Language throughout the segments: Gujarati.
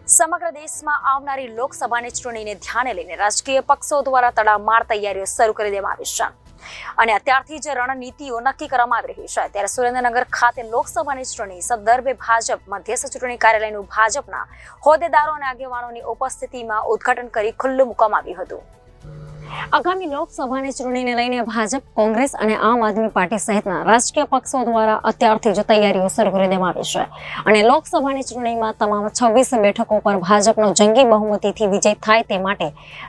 સમગ્ર દેશમાં આવનારી લોકસભાની ચૂંટણીને ધ્યાને લઈને રાજકીય પક્ષો દ્વારા તડામાર તૈયારીઓ શરૂ કરી દેવામાં આવી છે અને અત્યારથી જ રણનીતિઓ નક્કી કરવામાં આવી રહી છે। ત્યારે સુરેન્દ્રનગર ખાતે લોકસભાની ચૂંટણી સંદર્ભે ભાજપ મધ્યસ્થ ચૂંટણી કાર્યાલયનું ભાજપના હોદ્દેદારો અને આગેવાનોની ઉપસ્થિતિમાં ઉદ્ઘાટન કરી ખુલ્લું મૂકવામાં આવ્યું હતું। આગામી લોકસભાની ચૂંટણીને લઈને ભાજપ, કોંગ્રેસ અને આમ આદમી પાર્ટી સહિતના રાજકીય પક્ષો દ્વારા અત્યારથી જ તૈયારીઓ શરૂ કરી દેવામાં આવી છે અને લોકસભાની ચૂંટણીમાં તમામ 26 બેઠકો પર ભાજપનો જંગી બહુમતીથી વિજય થાય તે માટે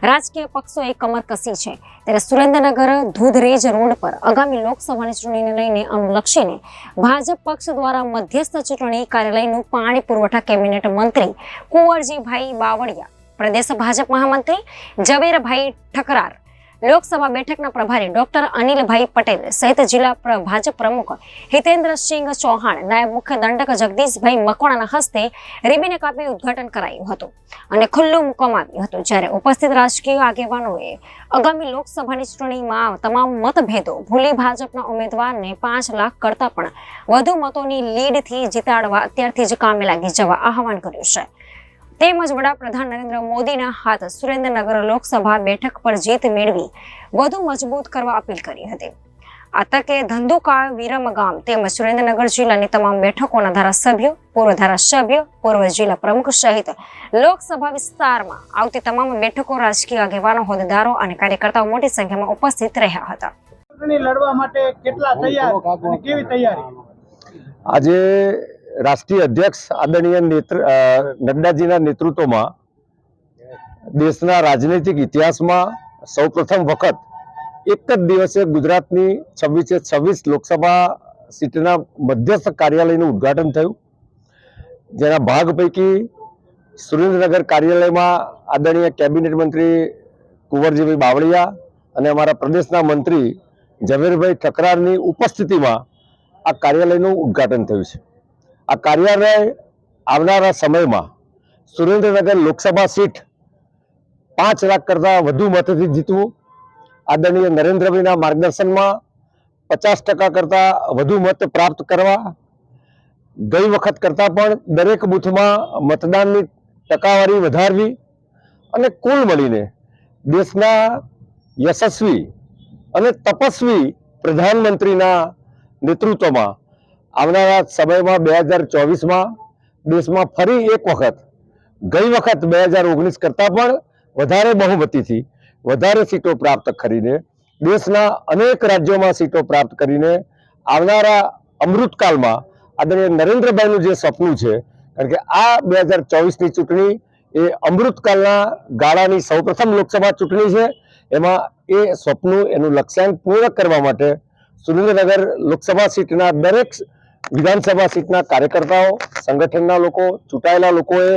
રાજકીય પક્ષોએ કમર કસી છે। ત્યારે સુરેન્દ્રનગર દૂધરેજ રોડ પર આગામી લોકસભાની ચૂંટણીને લઈને અનુલક્ષીને ભાજપ પક્ષ દ્વારા મધ્યસ્થ ચૂંટણી કાર્યાલયનું પાણી પુરવઠા કેબિનેટ મંત્રી કુંવરજીભાઈ બાવળિયા, પ્રદેશ ભાજપ મહામંત્રી ઝવેરભાઈ ઠકરાર, લોકસભા બેઠકના પ્રભારી ડોક્ટર અનિલભાઈ પટેલ સહિત જિલ્લા ભાજપ પ્રમુખ હિતેન્દ્રસિંહ ચૌહાણ, નાયબ મુખ્ય દંડક જગદીશભાઈ મકવાણાના હસ્તે રિબીન કાપી ઉદ્ઘાટન કરાયું હતું અને ખુલ્લું મૂકવામાં આવ્યું હતું। જ્યારે ઉપસ્થિત રાજકીય આગેવાનોએ આગામી લોકસભાની ચૂંટણીમાં તમામ મતભેદો ભૂલી ભાજપના ઉમેદવારને 5 લાખ કરતા પણ વધુ મતોની લીડથી જીતાડવા અત્યારથી જ કામે લાગી જવા આહવાન કર્યું છે। તેમજ વડાપ્રધાન નરેન્દ્ર મોદીના હાથ સુરેન્દ્રનગર લોકસભા બેઠક પર જીત મેળવી વધુ મજબૂત કરવા અપીલ કરી હતી। આ તકે ધંધુકા વિરમગામ તેમજ સુરેન્દ્રનગર જિલ્લાની તમામ બેઠકોના ધારાસભ્યો, પૂર્વ ધારાસભ્યો, પૂર્વ જિલ્લા પ્રમુખ સહિત લોકસભા વિસ્તારમાં આવતી તમામ બેઠકો રાજકીય આગેવાનો, હોદ્દેદારો અને કાર્યકર્તાઓ મોટી સંખ્યામાં ઉપસ્થિત રહ્યા હતા। ચૂંટણી લડવા માટે કેટલા તૈયાર અને કેવી તૈયારી? આજે રાષ્ટ્રીય અધ્યક્ષ આદરણીય નડ્ડાજીના નેતૃત્વમાં દેશના રાજનૈતિક ઇતિહાસમાં સૌપ્રથમ વખત એક જ દિવસે ગુજરાતની 26 લોકસભા સીટના મધ્યસ્થ કાર્યાલયનું ઉદ્ઘાટન થયું, જેના ભાગ પૈકી સુરેન્દ્રનગર કાર્યાલયમાં આદરણીય કેબિનેટ મંત્રી કુંવરજીભાઈ બાવળિયા અને અમારા પ્રદેશના મંત્રી ઝવેરભાઈ ઠકરારની ઉપસ્થિતિમાં આ કાર્યાલયનું ઉદ્ઘાટન થયું છે। આ કાર્યાલય આવનારા સમયમાં સુરેન્દ્રનગર લોકસભા સીટ 5 લાખ કરતા વધુ મતથી જીતવું, આદરણીય નરેન્દ્રભાઈના માર્ગદર્શનમાં 50% કરતા વધુ મત પ્રાપ્ત કરવા, ગઈ વખત કરતા પણ દરેક બૂથમાં મતદાનની ટકાવારી વધારવી અને કુલ મળીને દેશના યશસ્વી અને તપસ્વી પ્રધાનમંત્રીના નેતૃત્વમાં આવનારા સમયમાં 2024માં દેશમાં ફરી એક વખત ગઈ વખત 2019 કરતાં પણ વધારે બહુમતીથી વધારે સીટો પ્રાપ્ત કરીને દેશના અનેક રાજ્યોમાં સીટો પ્રાપ્ત કરીને આવનારા અમૃતકાળમાં આદરણીય નરેન્દ્રભાઈનું જે સપનું છે, કારણ કે આ 2024ની ચૂંટણી એ અમૃતકાળના ગાળાની સૌપ્રથમ લોકસભા ચૂંટણી છે, એમાં એ સપનું એનું લક્ષ્યાંક પૂર્ણ કરવા માટે સુરેન્દ્રનગર લોકસભા સીટના દરેક વિધાનસભા સીટના કાર્યકર્તાઓ, સંગઠનના લોકો, ચૂંટાયેલા લોકોએ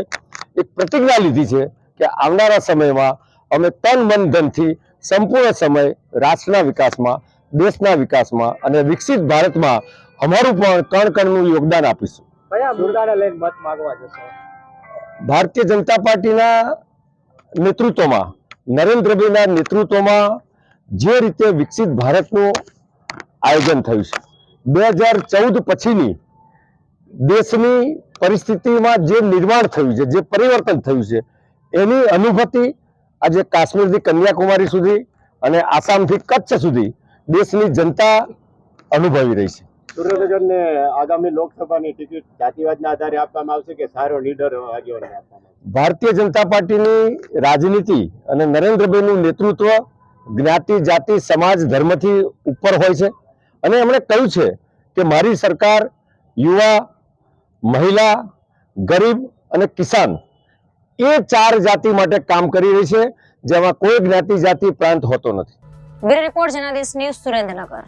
એક પ્રતિજ્ઞા લીધી છે કે આવનારા સમયમાં અમે તન, મન, ધનથી સંપૂર્ણ સમય રાષ્ટ્રના વિકાસમાં, દેશના વિકાસમાં અને વિકસિત ભારતમાં અમારું પણ કણ-કણનું યોગદાન આપીશું। કયા મુદ્દાને લઈને મત માંગવા જશો? ભારતીય જનતા પાર્ટીના નેતૃત્વમાં, નરેન્દ્રભાઈના નેતૃત્વમાં જે રીતે વિકસિત ભારતનું આયોજન થયું છે, 2014 પછીની દેશની પરિસ્થિતિમાં જે નિર્માણ થયું છે, જે પરિવર્તન થયું છે, એની અનુભૂતિ આજે કાશ્મીરથી કન્યાકુમારી સુધી અને આસામથી કચ્છ સુધી દેશની જનતા અનુભવી રહી છે। સુરેન્દ્રનગરને આગામી લોકસભાની ટિકિટ જાતિવાદના આધારે આપવામાં આવશે કે સારો લીડર આગેવાનને આપવામાં આવશે? ભારતીય જનતા પાર્ટીની રાજનીતિ અને નરેન્દ્રભાઈનું નેતૃત્વ જ્ઞાતિ, જાતિ, સમાજ, ધર્મથી ઉપર હોય છે અને એમણે કહ્યું છે કે મારી સરકાર યુવા, મહિલા, ગરીબ અને કિસાન એ 4 જાતિ માટે કામ કરી રહી છે, જેમાં કોઈ જ્ઞાતિ, જાતિ, પ્રાંત હોતો નથી। Bureau report Janadesh news, Surendranagar.